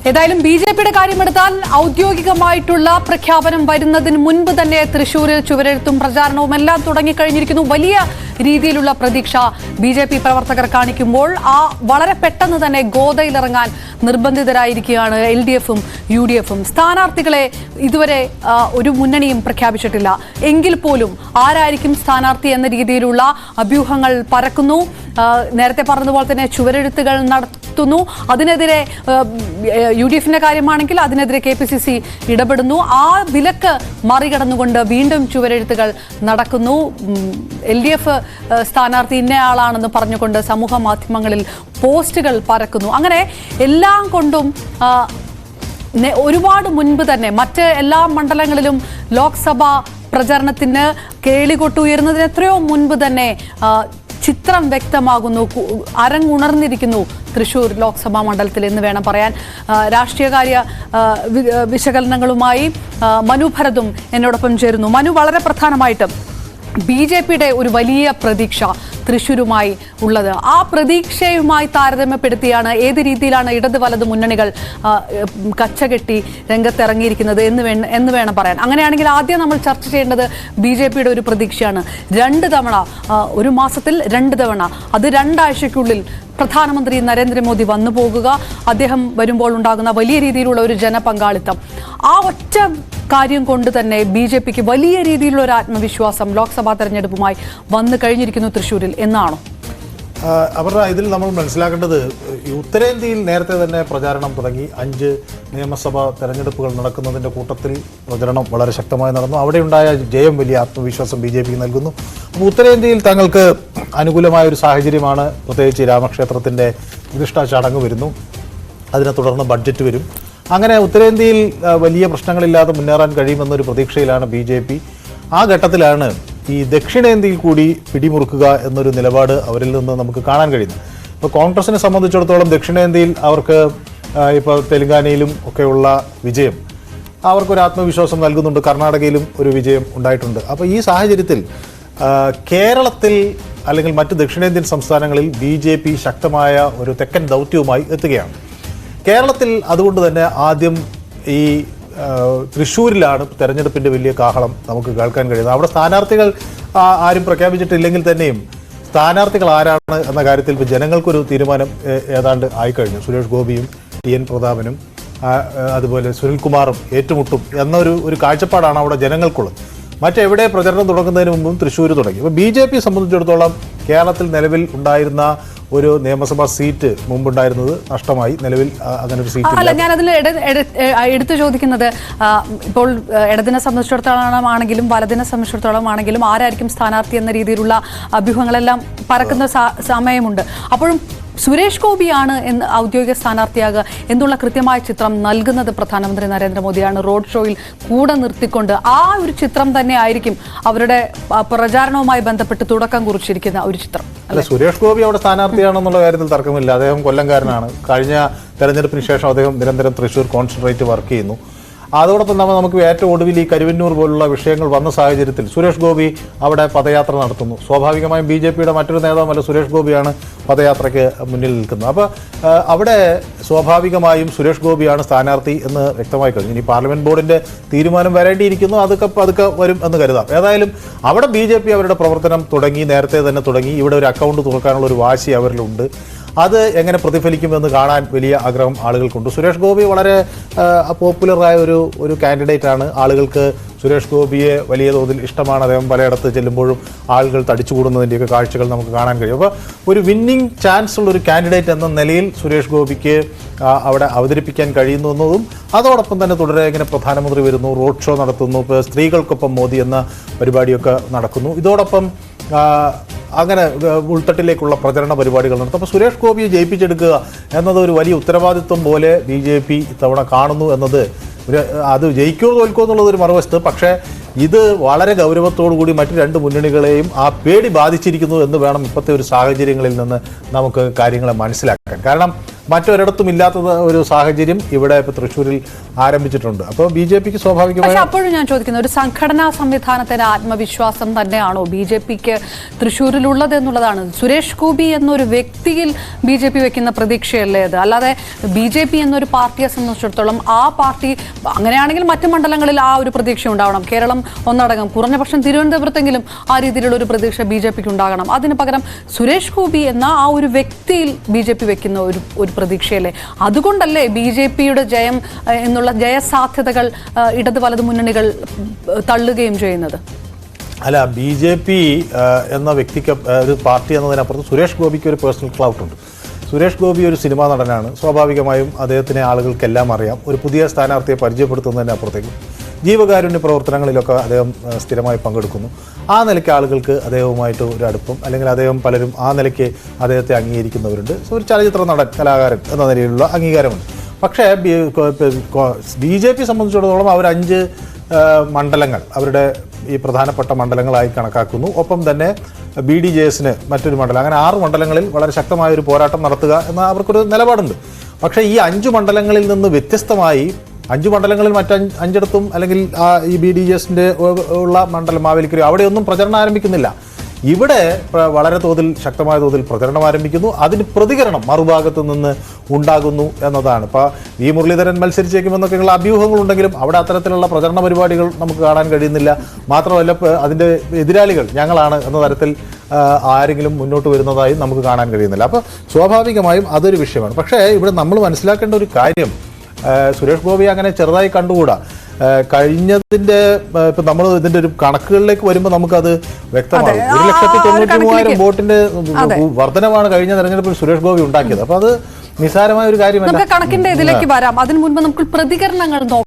ഏതായാലും ബിജെപിയുടെ കാര്യമെടുത്താൽ ഔദ്യോഗികമായിട്ടുള്ള പ്രഖ്യാപനം വരുന്നതിന് മുൻപ് തന്നെ തൃശൂരിൽ ചുവരെഴുത്തും പ്രചാരണവും എല്ലാം തുടങ്ങിക്കഴിഞ്ഞിരിക്കുന്നു. വലിയ രീതിയിലുള്ള പ്രതീക്ഷ ബിജെപി പ്രവർത്തകർ കാണിക്കുമ്പോൾ വളരെ പെട്ടെന്ന് തന്നെ ഗോദയിലിറങ്ങാൻ നിർബന്ധിതരായിരിക്കുകയാണ് LDFും UDFും. സ്ഥാനാർത്ഥികളെ ഇതുവരെ ഒരു മുന്നണിയും പ്രഖ്യാപിച്ചിട്ടില്ല. എങ്കിൽ പോലും ആരായിരിക്കും സ്ഥാനാർത്ഥി എന്ന രീതിയിലുള്ള അഭ്യൂഹങ്ങൾ പരക്കുന്നു. നേരത്തെ പറഞ്ഞതുപോലെ തന്നെ ചുവരെഴുത്തുകൾ നടത്തുന്നു. അതിനെതിരെ UDFിന്റെ കാര്യമാണെങ്കിൽ അതിനെതിരെ KPCC ഇടപെടുന്നു. ആ വിലക്ക് മറികടന്നുകൊണ്ട് വീണ്ടും ചുവരെഴുത്തുകൾ നടക്കുന്നു. LDF സ്ഥാനാർത്ഥി ഇന്നയാളാണെന്ന് പറഞ്ഞുകൊണ്ട് സമൂഹ മാധ്യമങ്ങളിൽ പോസ്റ്റുകൾ പരക്കുന്നു. അങ്ങനെ എല്ലാം കൊണ്ടും ഒരുപാട് മുൻപ് തന്നെ മറ്റ് എല്ലാ മണ്ഡലങ്ങളിലും ലോക്സഭാ പ്രചരണത്തിന് കേളികൊട്ട് ഉയരുന്നതിന് എത്രയോ മുൻപ് തന്നെ ചിത്രം വ്യക്തമാകുന്നു. അരങ്ങുണർന്നിരിക്കുന്നു തൃശൂർ ലോക്സഭാ മണ്ഡലത്തിൽ എന്ന് വേണം പറയാൻ. രാഷ്ട്രീയകാര്യ വിശകലനങ്ങളുമായി മനു ഭരതും എന്നോടൊപ്പം ചേരുന്നു. മനു, വളരെ പ്രധാനമായിട്ടും ബിജെപിയുടെ ഒരു വലിയ പ്രതീക്ഷ തൃശ്ശൂരുമായി ഉള്ളത്. ആ പ്രതീക്ഷയുമായി താരതമ്യപ്പെടുത്തിയാണ് ഏത് രീതിയിലാണ് ഇടത് വലത് മുന്നണികൾ കച്ചകെട്ടി രംഗത്തിറങ്ങിയിരിക്കുന്നത് എന്ന് വേണം പറയാൻ. അങ്ങനെയാണെങ്കിൽ ആദ്യം നമ്മൾ ചർച്ച ചെയ്യേണ്ടത് ബിജെപിയുടെ ഒരു പ്രതീക്ഷയാണ്. 2 തവണ, ഒരു മാസത്തിൽ 2 തവണ, അത് 2 ആഴ്ചയ്ക്കുള്ളിൽ പ്രധാനമന്ത്രി നരേന്ദ്രമോദി വന്നു പോകുക, അദ്ദേഹം വരുമ്പോൾ ഉണ്ടാകുന്ന വലിയ രീതിയിലുള്ള ഒരു ജനപങ്കാളിത്തം. ആ ഒറ്റ കാര്യം കൊണ്ട് തന്നെ ബിജെപിക്ക് വലിയ രീതിയിലുള്ള ഒരു ആത്മവിശ്വാസം ലോക്സഭാ തെരഞ്ഞെടുപ്പുമായി വന്നു കഴിഞ്ഞിരിക്കുന്നു തൃശ്ശൂരിൽ എന്നാണോ? അവരുടെ ഇതിൽ നമ്മൾ മനസ്സിലാക്കേണ്ടത് ഉത്തരേന്ത്യയിൽ നേരത്തെ തന്നെ പ്രചാരണം തുടങ്ങി. 5 നിയമസഭാ തെരഞ്ഞെടുപ്പുകൾ നടക്കുന്നതിൻ്റെ കൂട്ടത്തിൽ പ്രചരണം വളരെ ശക്തമായി നടന്നു. അവിടെയുണ്ടായ ജയം വലിയ ആത്മവിശ്വാസം BJPക്ക് നൽകുന്നു. അപ്പോൾ ഉത്തരേന്ത്യയിൽ തങ്ങൾക്ക് അനുകൂലമായ ഒരു സാഹചര്യമാണ്. പ്രത്യേകിച്ച് രാമക്ഷേത്രത്തിൻ്റെ പ്രതിഷ്ഠാ ചടങ്ങ് വരുന്നു, അതിനെ തുടർന്ന് ബഡ്ജറ്റ് വരും. അങ്ങനെ ഉത്തരേന്ത്യയിൽ വലിയ പ്രശ്നങ്ങളില്ലാതെ മുന്നേറാൻ കഴിയുമെന്നൊരു പ്രതീക്ഷയിലാണ് BJP. ആ ഘട്ടത്തിലാണ് ഈ ദക്ഷിണേന്ത്യയിൽ കൂടി പിടിമുറുക്കുക എന്നൊരു നിലപാട് അവരിൽ നിന്ന് നമുക്ക് കാണാൻ കഴിയുന്നത്. ഇപ്പോൾ കോൺഗ്രസിനെ സംബന്ധിച്ചിടത്തോളം ദക്ഷിണേന്ത്യയിൽ അവർക്ക് ഇപ്പോൾ തെലങ്കാനയിലും ഒക്കെയുള്ള വിജയം അവർക്കൊരു ആത്മവിശ്വാസം നൽകുന്നുണ്ട്. കർണാടകയിലും ഒരു വിജയം ഉണ്ടായിട്ടുണ്ട്. അപ്പോൾ ഈ സാഹചര്യത്തിൽ കേരളത്തിൽ അല്ലെങ്കിൽ മറ്റ് ദക്ഷിണേന്ത്യൻ സംസ്ഥാനങ്ങളിൽ BJP ശക്തമായ ഒരു തെക്കൻ ദൗത്യവുമായി എത്തുകയാണ്. കേരളത്തിൽ അതുകൊണ്ട് തന്നെ ആദ്യം ഈ തൃശ്ശൂരിലാണ് തെരഞ്ഞെടുപ്പിൻ്റെ വലിയ കാഹളം നമുക്ക് കേൾക്കാൻ കഴിയുന്നത്. അവിടെ സ്ഥാനാർത്ഥികൾ ആരും പ്രഖ്യാപിച്ചിട്ടില്ലെങ്കിൽ തന്നെയും സ്ഥാനാർത്ഥികൾ ആരാണ് എന്ന കാര്യത്തിൽ ഇപ്പോൾ ജനങ്ങൾക്കൊരു തീരുമാനം ഏതാണ്ട് ആയിക്കഴിഞ്ഞു. സുരേഷ് ഗോപിയും TN പ്രതാപനും അതുപോലെ സുനിൽകുമാറും ഏറ്റുമുട്ടും എന്നൊരു കാഴ്ചപ്പാടാണ് അവിടെ ജനങ്ങൾക്കുള്ളത്. മറ്റെവിടെ പ്രചരണം തുടങ്ങുന്നതിന് മുമ്പും തൃശ്ശൂർ തുടങ്ങി. അപ്പോൾ BJP സംബന്ധിച്ചിടത്തോളം കേരളത്തിൽ നിലവിൽ ഉണ്ടായിരുന്ന ഒരു നിയമസഭാ സീറ്റ് മുമ്പുണ്ടായിരുന്നത് നഷ്ടമായി. നിലവിൽ അങ്ങനെ ഒരു സീറ്റ് അല്ല. ഞാനതിൽ എടുത്തു ചോദിക്കുന്നത്, ഇപ്പോൾ ഇടതിനെ സംബന്ധിച്ചിടത്തോളം ആണെങ്കിലും വലതിനെ സംബന്ധിച്ചിടത്തോളം ആണെങ്കിലും ആരായിരിക്കും സ്ഥാനാർത്ഥി എന്ന രീതിയിലുള്ള അഭ്യൂഹങ്ങളെല്ലാം പരക്കുന്ന സമയമുണ്ട്. അപ്പോഴും സുരേഷ് ഗോപിയാണ് എന്ന് ഔദ്യോഗിക സ്ഥാനാർത്ഥിയാകുക എന്നുള്ള കൃത്യമായ ചിത്രം നൽകുന്നത് പ്രധാനമന്ത്രി നരേന്ദ്രമോദിയാണ്. റോഡ് ഷോയിൽ കൂടെ നിർത്തിക്കൊണ്ട് ആ ഒരു ചിത്രം തന്നെ ആയിരിക്കും അവരുടെ പ്രചാരണവുമായി ബന്ധപ്പെട്ട് തുടക്കം കുറിച്ചിരിക്കുന്ന ഒരു ചിത്രം. അല്ല, സുരേഷ് ഗോപി അവിടെ സ്ഥാനാർത്ഥിയാണെന്നുള്ള കാര്യത്തിൽ തർക്കമില്ല. അദ്ദേഹം കൊല്ലംകാരനാണ്. കഴിഞ്ഞ തെരഞ്ഞെടുപ്പിന് ശേഷം അദ്ദേഹം നിരന്തരം തൃശ്ശൂർ കോൺസെൻട്രേറ്റ് വർക്ക് ചെയ്യുന്നു. അതോടൊപ്പം നമുക്ക് ഏറ്റവും ഒടുവിൽ ഈ കരുവന്നൂർ പോലുള്ള വിഷയങ്ങൾ വന്ന സാഹചര്യത്തിൽ സുരേഷ് ഗോപി അവിടെ പദയാത്ര നടത്തുന്നു. സ്വാഭാവികമായും BJPയുടെ മറ്റൊരു നേതാവല്ല സുരേഷ് ഗോപിയാണ് പദയാത്രയ്ക്ക് മുന്നിൽ നിൽക്കുന്നത്. അപ്പോൾ അവിടെ സ്വാഭാവികമായും സുരേഷ് ഗോപിയാണ് സ്ഥാനാർത്ഥി എന്ന് വ്യക്തമായി കഴിഞ്ഞു. ഇനി പാർലമെന്റ് ബോർഡിൻ്റെ തീരുമാനം വരേണ്ടിയിരിക്കുന്നു. അതൊക്കെ വരും എന്ന് കരുതാം. ഏതായാലും അവിടെ BJP അവരുടെ പ്രവർത്തനം തുടങ്ങി, നേരത്തെ തന്നെ തുടങ്ങി. ഇവിടെ ഒരു അക്കൗണ്ട് തുറക്കാനുള്ള ഒരു വാശി അവരിലുണ്ട്. അത് എങ്ങനെ പ്രതിഫലിക്കുമെന്ന് കാണാൻ വലിയ ആഗ്രഹം ആളുകൾക്കുണ്ട്. സുരേഷ് ഗോപി വളരെ പോപ്പുലറായ ഒരു കാൻഡിഡേറ്റ് ആണ്. ആളുകൾക്ക് സുരേഷ് ഗോപിയെ വലിയ തോതിൽ ഇഷ്ടമാണ്. അദ്ദേഹം പലയിടത്ത് ചെല്ലുമ്പോഴും ആളുകൾ തടിച്ചുകൂടുന്നതിൻ്റെയൊക്കെ കാഴ്ചകൾ നമുക്ക് കാണാൻ കഴിയും. അപ്പോൾ ഒരു വിന്നിംഗ് ചാൻസ് ഉള്ള ഒരു കാൻഡിഡേറ്റ് എന്ന നിലയിൽ സുരേഷ് ഗോപിക്ക് അവിടെ അവതരിപ്പിക്കാൻ കഴിയുന്നു എന്നതും അതോടൊപ്പം തന്നെ തുടരെ ഇങ്ങനെ പ്രധാനമന്ത്രി വരുന്നു, റോഡ് ഷോ നടത്തുന്നു, ഇപ്പോൾ സ്ത്രീകൾക്കൊപ്പം മോദി എന്ന പരിപാടിയൊക്കെ നടക്കുന്നു. ഇതോടൊപ്പം അങ്ങനെ ഉൾത്തട്ടിലേക്കുള്ള പ്രചരണ പരിപാടികൾ നടത്തും. അപ്പോൾ സുരേഷ് ഗോപിയെ ജയിപ്പിച്ചെടുക്കുക എന്നത് ഒരു വലിയ ഉത്തരവാദിത്വം പോലെ BJP ഇത്തവണ കാണുന്നു എന്നത് അത് ജയിക്കുമോ തോൽക്കുമോ എന്നുള്ളത് ഒരു മറുവശത്ത്. പക്ഷേ ഇത് വളരെ ഗൗരവത്തോടു കൂടി മറ്റ് 2 മുന്നണികളെയും ആ പേടി ബാധിച്ചിരിക്കുന്നു എന്ന് വേണം ഇപ്പോഴത്തെ ഒരു സാഹചര്യങ്ങളിൽ നിന്ന് നമുക്ക് കാര്യങ്ങളെ മനസ്സിലാക്കാൻ. കാരണം മറ്റൊരിടത്തും ഇല്ലാത്ത ഒരു സാഹചര്യം ഇവിടെ ഇപ്പോൾ തൃശ്ശൂരിൽ ആരംഭിച്ചിട്ടുണ്ട്. അപ്പോൾ BJPക്ക് സ്വാഭാവികമായി. പക്ഷേ അപ്പോഴും ഞാൻ ചോദിക്കുന്നത്, ഒരു സംഘടനാ സംവിധാനത്തിന് ആത്മവിശ്വാസം തന്നെയാണോ BJPക്ക് തൃശ്ശൂരിലുള്ളത് എന്നുള്ളതാണ്. സുരേഷ് ഗോപി എന്നൊരു വ്യക്തിയിൽ BJP വെക്കുന്ന പ്രതീക്ഷയല്ലേ അത്? അല്ലാതെ BJP എന്നൊരു പാർട്ടിയെ സംബന്ധിച്ചിടത്തോളം ആ പാർട്ടി അങ്ങനെയാണെങ്കിൽ മറ്റു മണ്ഡലങ്ങളിൽ ആ ഒരു പ്രതീക്ഷ ഉണ്ടാവണം. കേരളം ഒന്നടങ്കം, കുറഞ്ഞ പക്ഷം തിരുവനന്തപുരത്തെങ്കിലും ആ രീതിയിലുള്ള ഒരു പ്രതീക്ഷ BJPക്ക് ഉണ്ടാകണം. അതിന് പകരം സുരേഷ് ഗോപി എന്ന ആ ഒരു വ്യക്തിയിൽ BJP വെക്കുന്ന ഒരു പ്രതീക്ഷയല്ലേ? അതുകൊണ്ടല്ലേ BJPയുടെ ജയം എന്നുള്ള ജയസാധ്യതകൾ ഇടത് വലത് മുന്നണികൾ തള്ളുകയും ചെയ്യുന്നത്? അല്ല, BJP എന്ന വ്യക്തിക്ക് ഒരു പാർട്ടി എന്നതിനപ്പുറത്ത് സുരേഷ് ഗോപിക്ക് ഒരു പേഴ്സണൽ ക്ലൗട്ട് ഉണ്ട്. സുരേഷ് ഗോപി ഒരു സിനിമാ നടനാണ്. സ്വാഭാവികമായും അദ്ദേഹത്തിനെ ആളുകൾക്കെല്ലാം അറിയാം. ഒരു പുതിയ സ്ഥാനാർത്ഥിയെ പരിചയപ്പെടുത്തുന്നതിന് അപ്പുറത്തേക്കും ജീവകാരുണ്യ പ്രവർത്തനങ്ങളിലൊക്കെ അദ്ദേഹം സ്ഥിരമായി പങ്കെടുക്കുന്നു. ആ നിലയ്ക്ക് ആളുകൾക്ക് അദ്ദേഹവുമായിട്ട് ഒരു അടുപ്പം, അല്ലെങ്കിൽ അദ്ദേഹം പലരും ആ നിലയ്ക്ക് അദ്ദേഹത്തെ അംഗീകരിക്കുന്നവരുണ്ട്. ഒരു ചലച്ചിത്ര നടൻ, കലാകാരൻ എന്ന നിലയിലുള്ള അംഗീകാരമുണ്ട്. പക്ഷേ BJP സംബന്ധിച്ചിടത്തോളം അവർ 5 മണ്ഡലങ്ങൾ അവരുടെ ഈ പ്രധാനപ്പെട്ട മണ്ഡലങ്ങളായി കണക്കാക്കുന്നു. ഒപ്പം തന്നെ BDJSന് മറ്റൊരു മണ്ഡലം, അങ്ങനെ 6 മണ്ഡലങ്ങളിൽ വളരെ ശക്തമായൊരു പോരാട്ടം നടത്തുക എന്ന അവർക്കൊരു നിലപാടുണ്ട്. പക്ഷേ ഈ 5 മണ്ഡലങ്ങളിൽ നിന്ന് വ്യത്യസ്തമായി 5 മണ്ഡലങ്ങളിൽ മറ്റ് 5 അല്ലെങ്കിൽ ഈ BDJSന്റെ ഉള്ള മണ്ഡലം മാവേലിക്കര അവിടെയൊന്നും പ്രചരണം ആരംഭിക്കുന്നില്ല. ഇവിടെ വളരെ ശക്തമായ തോതിൽ പ്രചരണം ആരംഭിക്കുന്നു. അതിന് പ്രതികരണം മറുഭാഗത്തു നിന്ന് ഉണ്ടാകുന്നു എന്നതാണ്. ഇപ്പോൾ മുരളീധരൻ മത്സരിച്ചേക്കുമെന്നൊക്കെയുള്ള അഭ്യൂഹങ്ങളുണ്ടെങ്കിലും അവിടെ അത്തരത്തിലുള്ള പ്രചരണ പരിപാടികൾ നമുക്ക് കാണാൻ കഴിയുന്നില്ല. മാത്രമല്ല അതിൻ്റെ എതിരാളികൾ ഞങ്ങളാണ് എന്ന തരത്തിൽ ആരെങ്കിലും മുന്നോട്ട് വരുന്നതായി നമുക്ക് കാണാൻ കഴിയുന്നില്ല. അപ്പോൾ സ്വാഭാവികമായും അതൊരു വിഷയമാണ്. പക്ഷേ ഇവിടെ നമ്മൾ മനസ്സിലാക്കേണ്ട ഒരു കാര്യം, സുരേഷ് ഗോപി അങ്ങനെ ചെറുതായി കണ്ടുകൂടാ. കഴിഞ്ഞതിന്റെ ഇപ്പൊ നമ്മൾ ഇതിന്റെ ഒരു കണക്കുകളിലേക്ക് വരുമ്പോൾ നമുക്കത് വ്യക്തമാകും. 1,93,000 വോട്ടിന്റെ വർധനമാണ് കഴിഞ്ഞ തെരഞ്ഞെടുപ്പിൽ സുരേഷ് ഗോപി ഉണ്ടാക്കിയത്. അപ്പൊ അത് നിസ്സാരമായ ഒരു കാര്യമല്ല. കണക്കിന്റെ ഇതിലേക്ക് വരാം. അതിനു മുൻപ് നമുക്ക് പ്രതികരണങ്ങൾ നോക്കാം.